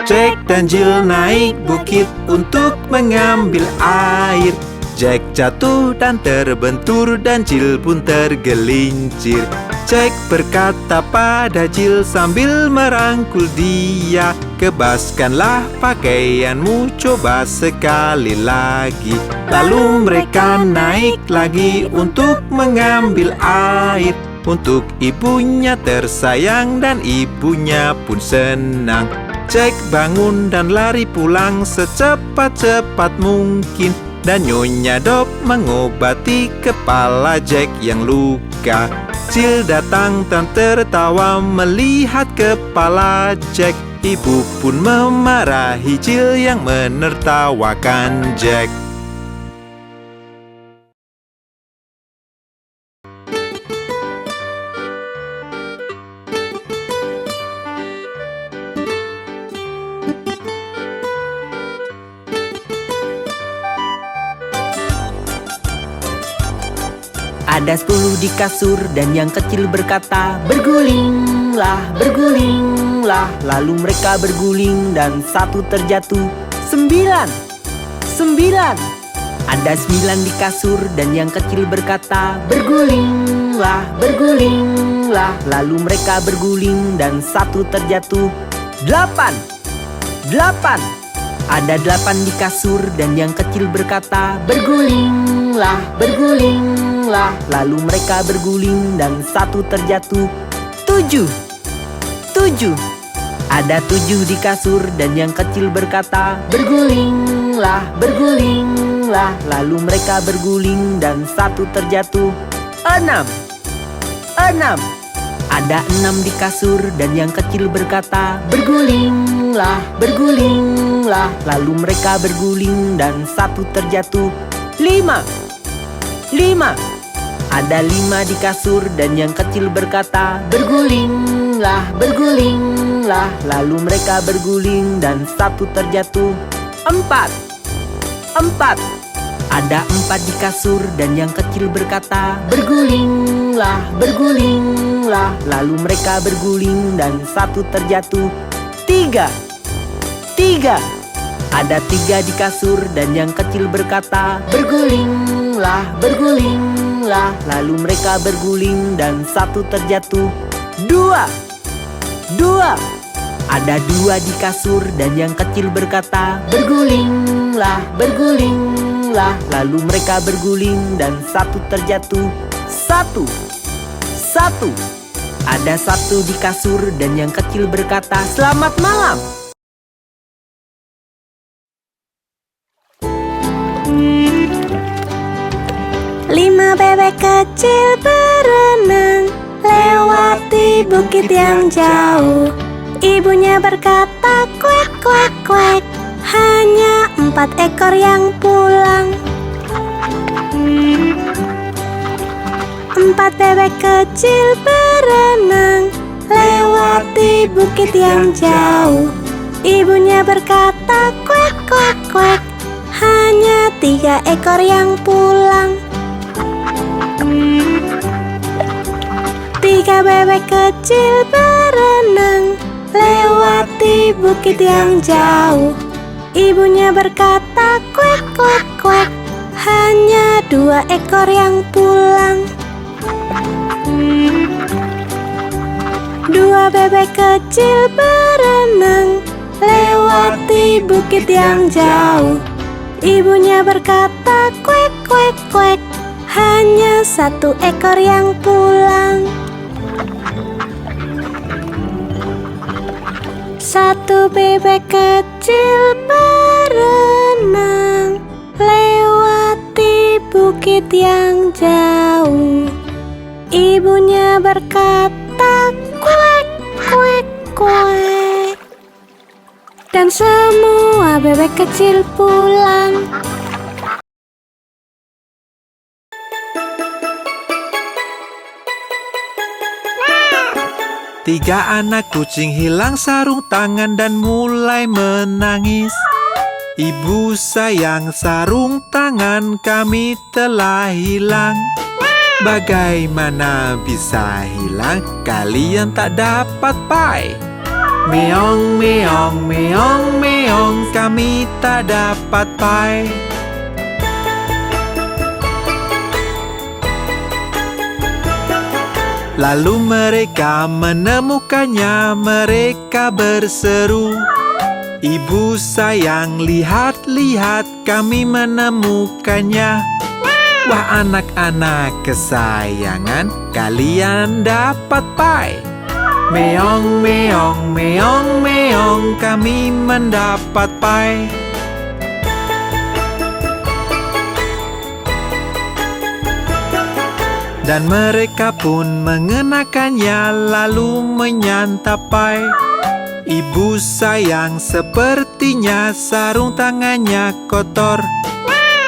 Jack dan Jill naik bukit untuk mengambil air. Jack jatuh dan terbentur dan Jill pun tergelincir. Jack berkata pada Jill sambil merangkul dia, "Kebaskanlah pakaianmu, coba sekali lagi." Lalu mereka naik lagi untuk mengambil air. Untuk ibunya tersayang dan ibunya pun senang. Jack bangun dan lari pulang secepat-cepat mungkin. Dan Nyonya Dop mengobati kepala Jack yang luka. Jill datang dan tertawa melihat kepala Jack. Ibu pun memarahi Jill yang menertawakan Jack. Ada 10 di kasur dan yang kecil berkata, "Bergulinglah, bergulinglah." Lalu mereka berguling dan satu terjatuh. 9. Ada 9 di kasur dan yang kecil berkata, "Bergulinglah, bergulinglah." Lalu mereka berguling dan satu terjatuh. 8. Ada 8 di kasur dan yang kecil berkata, "Bergulinglah, bergulinglah." Lalu mereka berguling dan satu terjatuh. 7. Ada 7 di kasur dan yang kecil berkata, "Bergulinglah, bergulinglah." Lalu mereka berguling dan satu terjatuh. 6. Ada 6 di kasur dan yang kecil berkata, "Bergulinglah, bergulinglah." Lalu mereka berguling dan satu terjatuh. 5. Ada 5 di kasur dan yang kecil berkata, "Bergulinglah, bergulinglah." Lalu mereka berguling dan satu terjatuh. 4. Ada 4 di kasur dan yang kecil berkata, "Bergulinglah, bergulinglah." Lalu mereka berguling dan satu terjatuh. 3. Ada 3 di kasur dan yang kecil berkata, "Bergulinglah, bergulinglah." Lalu mereka berguling dan satu terjatuh. 2. Ada 2 di kasur dan yang kecil berkata, "Bergulinglah, bergulinglah." Lalu mereka berguling dan satu terjatuh. 1. Ada 1 di kasur dan yang kecil berkata, "Selamat malam." 5 bebek kecil berenang lewati bukit yang jauh. Ibunya berkata, "Kuek, kuek, kuek." Hanya 4 ekor yang pulang. 4 bebek kecil berenang lewati bukit yang jauh. Ibunya berkata, "Kuek, kuek, kuek." Hanya 3 ekor yang pulang. 3 bebek kecil berenang lewati bukit yang jauh. Ibunya berkata, "Kuek, kuek, kuek." Hanya 2 ekor yang pulang. 2 bebek kecil berenang lewati bukit yang jauh. Ibunya berkata, "Kuek, kuek, kuek." Hanya 1 ekor yang pulang. 1 bebek kecil berenang lewati bukit yang jauh. Ibunya berkata, "Kuek, kuek, kuek." Dan semua bebek kecil pulang. Tiga anak kucing hilang sarung tangan dan mulai menangis. "Ibu sayang, sarung tangan kami telah hilang." "Bagaimana bisa hilang? Kalian tak dapat pai." Meong, meong, meong, meong, kami tak dapat pai. Lalu mereka menemukannya, mereka berseru, "Ibu sayang, lihat-lihat kami menemukannya." Wah anak-anak kesayangan, kalian dapat pai. Meong, meong, meong, meong, kami mendapat pai. Dan mereka pun mengenakannya lalu menyantap pai. Ibu sayang, sepertinya sarung tangannya kotor.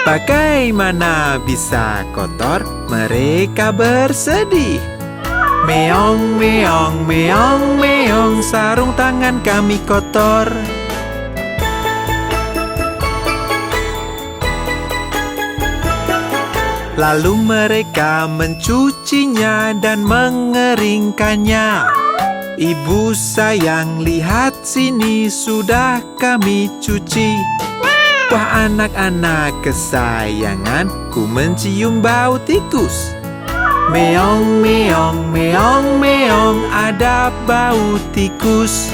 Bagaimana bisa kotor? Mereka bersedih. Meong, meong, meong, meong, sarung tangan kami kotor. Lalu mereka mencucinya dan mengeringkannya. Ibu sayang, lihat sini sudah kami cuci. Wah anak-anak kesayangan, ku mencium bau tikus. Meong, meong, meong, meong, ada bau tikus.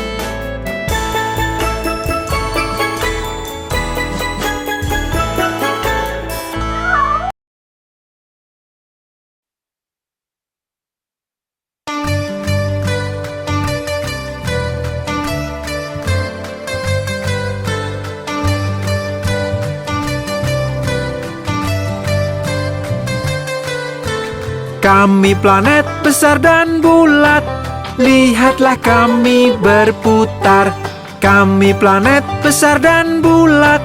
Kami planet besar dan bulat, lihatlah kami berputar. Kami planet besar dan bulat,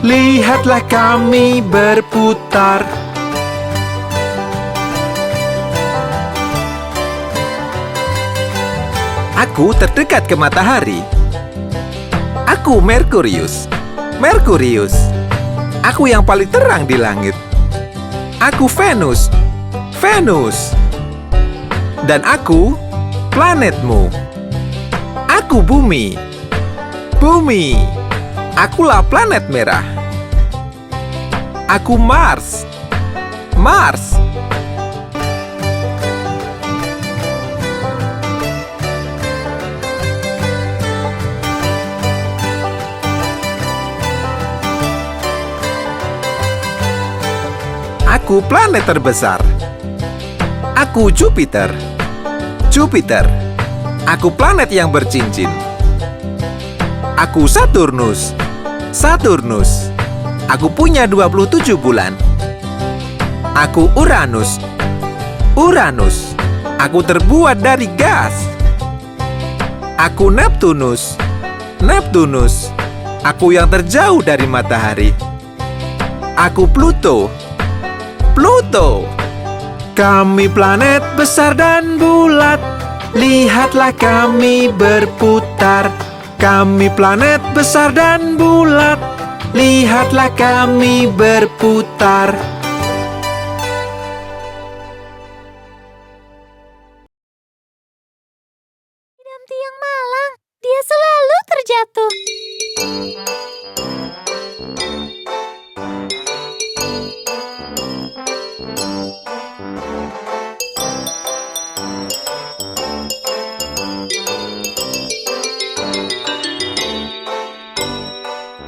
lihatlah kami berputar. Aku terdekat ke matahari. Aku Merkurius. Merkurius. Aku yang paling terang di langit. Aku Venus. Venus. Dan aku planetmu. Aku Bumi. Bumi. Akulah planet merah. Aku Mars. Mars. Aku planet terbesar. Aku Jupiter. Jupiter. Aku planet yang bercincin. Aku Saturnus. Saturnus. Aku punya 27 bulan. Aku Uranus. Uranus. Aku terbuat dari gas. Aku Neptunus. Neptunus. Aku yang terjauh dari matahari. Aku Pluto. Pluto. Kami planet besar dan bulat, lihatlah kami berputar. Kami planet besar dan bulat, lihatlah kami berputar. Dalam tiang malang, dia selalu terjatuh.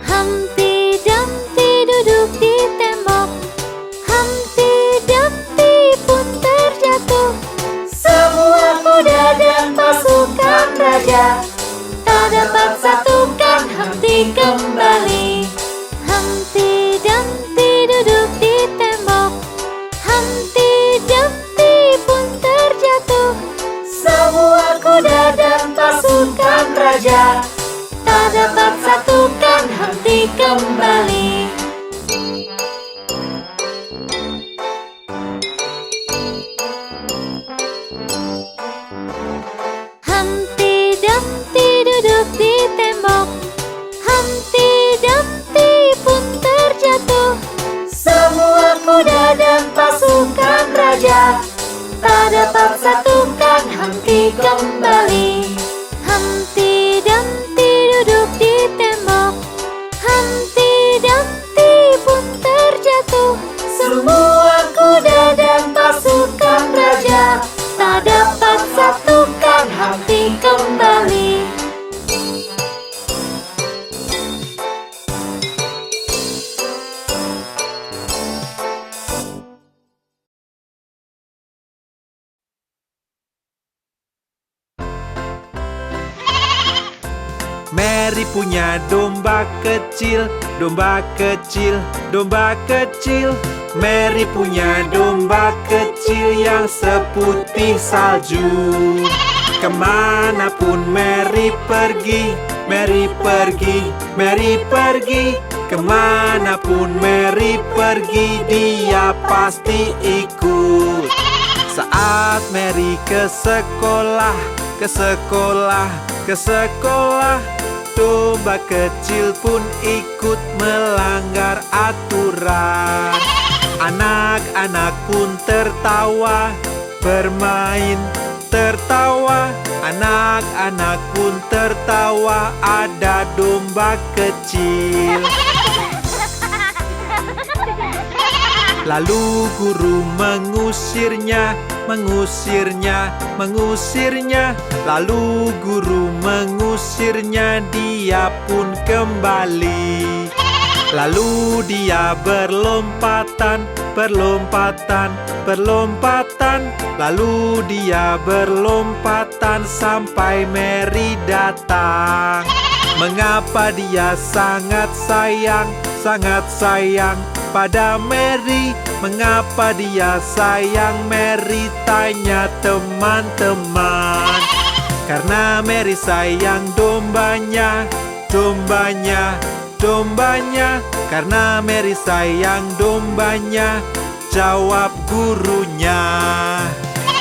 Humpty Dumpty duduk di tembok. Humpty Dumpty pun terjatuh. Semua kuda dan pasukan raja tak dapat satukan Humpty kembali. Humpty Dumpty duduk di tembok. Humpty Dumpty pun terjatuh. Semua kuda dan pasukan raja tak dapat satukan Humpty kembali. Humpty Dumpty duduk di tembok. Humpty Dumpty pun terjatuh. Semua kuda dan pasukan raja tak dapat satukan Humpty kembali. Humpty Dumpty Mary punya domba kecil, domba kecil, domba kecil. Mary punya domba kecil yang seputih salju. Kemanapun Mary pergi, Mary pergi, Mary pergi. Kemanapun Mary pergi, dia pasti ikut. Saat Mary ke sekolah, ke sekolah, ke sekolah, domba kecil pun ikut melanggar aturan. Anak-anak pun tertawa, bermain, tertawa. Anak-anak pun tertawa, ada domba kecil. Lalu guru mengusirnya, mengusirnya, mengusirnya. Lalu guru mengusirnya, dia pun kembali. Lalu dia berlompatan, berlompatan, berlompatan. Lalu dia berlompatan sampai Mary datang. Mengapa dia sangat sayang, sangat sayang pada Mary? Mengapa dia sayang Mary? Tanya teman-teman. Karena Mary sayang dombanya, dombanya, dombanya. Karena Mary sayang dombanya, jawab gurunya.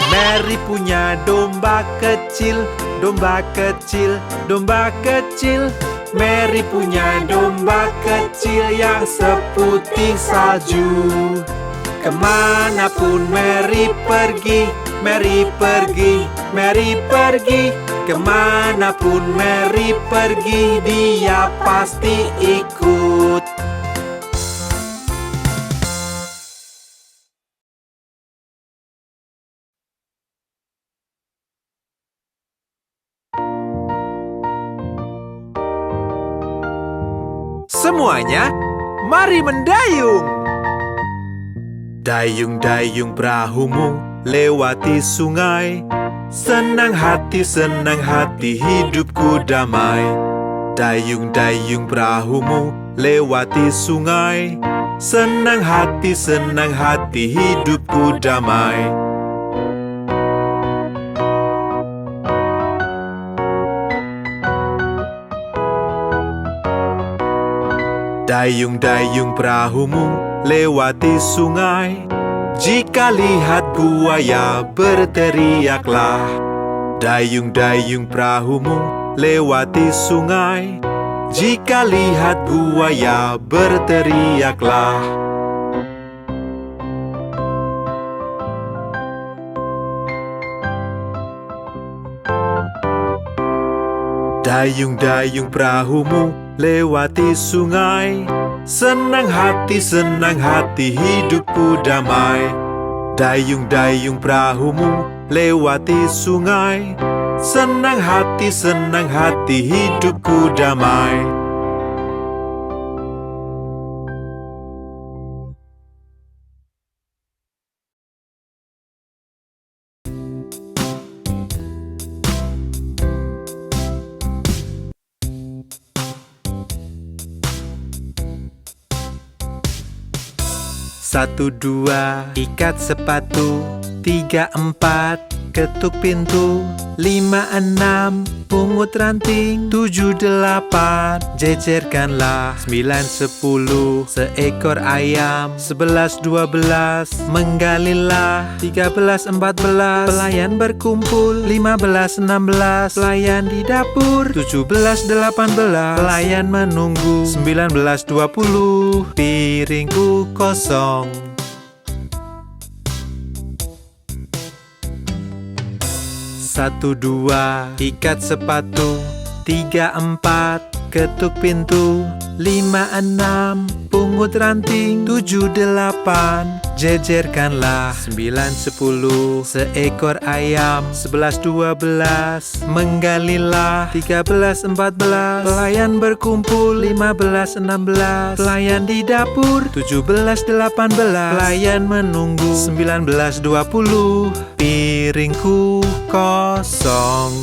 Mary punya domba kecil, domba kecil, domba kecil. Mary punya domba kecil yang seputih salju. Kemanapun Mary pergi, Mary pergi, Mary pergi. Kemanapun Mary pergi, dia pasti ikut. Semuanya, mari mendayung. Dayung-dayung perahumu lewati sungai. Senang hati, hidupku damai. Dayung-dayung perahumu lewati sungai. Senang hati, hidupku damai. Dayung-dayung perahumu lewati sungai. Jika lihat buaya berteriaklah. Dayung-dayung perahumu lewati sungai. Jika lihat buaya berteriaklah. Dayung-dayung perahumu lewati sungai. Senang hati, hidupku damai. Dayung-dayung perahumu lewati sungai. Senang hati, hidupku damai. Satu, dua, ikat sepatu. 3, 4, ketuk pintu. 5, 6, pungut ranting. 7, 8, jejerkanlah. 9, 10, seekor ayam. 11, 12, menggalilah. 13, 14, pelayan berkumpul. 15, 16, pelayan di dapur. 17, 18, pelayan menunggu. 19, 20, piringku kosong. 1, 2, ikat sepatu. 3, 4, ketuk pintu. 5, 6, pungut ranting. 7, 8, jejerkanlah. 9, 10, seekor ayam. 11, 12, menggalilah. 13, 14, pelayan berkumpul. 15, 16, pelayan di dapur. 17, 18, pelayan menunggu. 19, 20, piringku kosong.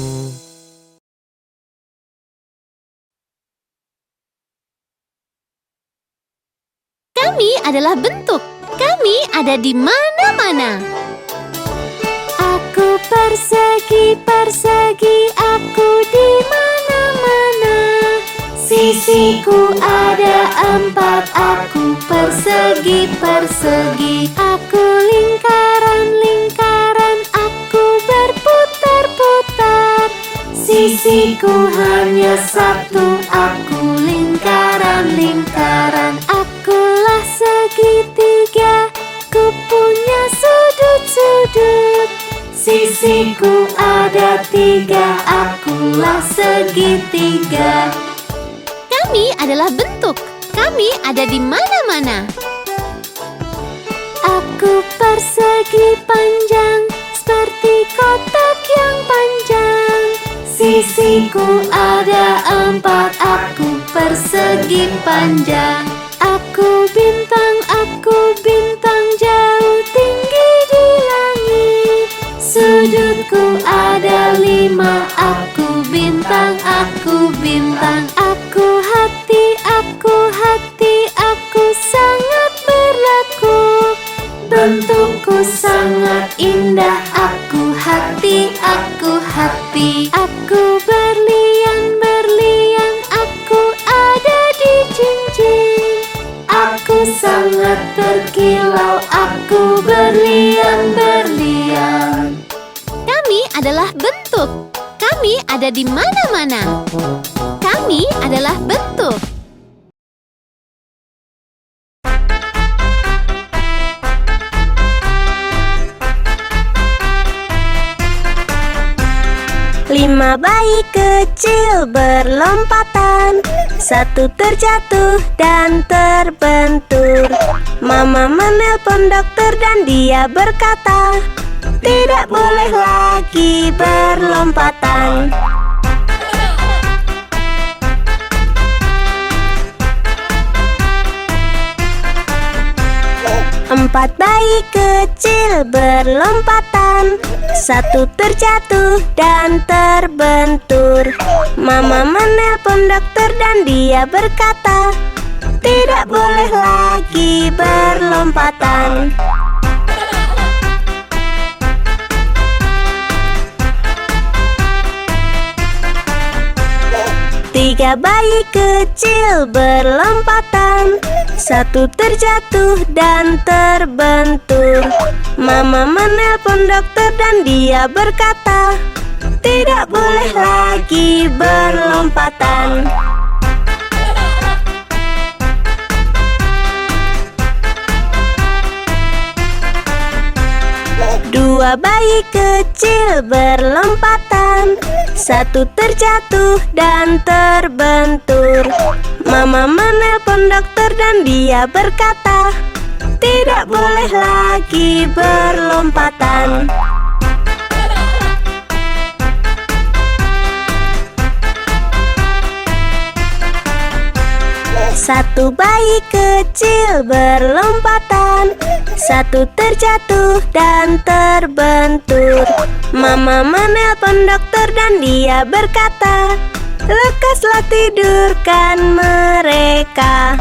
Kami adalah bentuk. Kami ada di mana-mana. Aku persegi, persegi, aku di mana-mana. Sisiku ada 4, aku persegi, persegi. Aku lingkaran, lingkaran, aku berputar-putar. Sisiku hanya 1, aku lingkaran, lingkaran. Akulah segitiga, ku punya sudut-sudut. Sisiku ada 3, akulah segitiga. Kami adalah bentuk. Kami ada di mana-mana. Aku persegi panjang, seperti kotak yang panjang. Sisiku ada 4, aku persegi panjang. Aku bintang jauh tinggi di langit. Sudutku ada 5, aku bintang, aku bintang. Aku sangat berlaku. Bentukku sangat indah, aku hati, aku hati. Aku berlian-berlian, aku ada di cincin. Aku sangat berkilau, aku berlian-berlian. Kami adalah bentuk. Kami ada di mana-mana. Kami adalah bentuk. Lima bayi kecil berlompatan, satu terjatuh dan terbentur. Mama menelpon dokter dan dia berkata, tidak boleh lagi berlompatan. 4 bayi kecil berlompatan, satu terjatuh dan terbentur. Mama menelpon dokter dan dia berkata, tidak boleh lagi berlompatan. 3 bayi kecil berlompatan, satu terjatuh dan terbentur. Mama menelpon dokter dan dia berkata, tidak boleh lagi berlompatan. 2 bayi kecil berlompatan, satu terjatuh dan terbentur. Mama menelpon dokter dan dia berkata, tidak boleh lagi berlompatan. 1 bayi kecil berlompatan, satu terjatuh dan terbentur. Mama menelpon dokter dan dia berkata, lekaslah tidurkan mereka.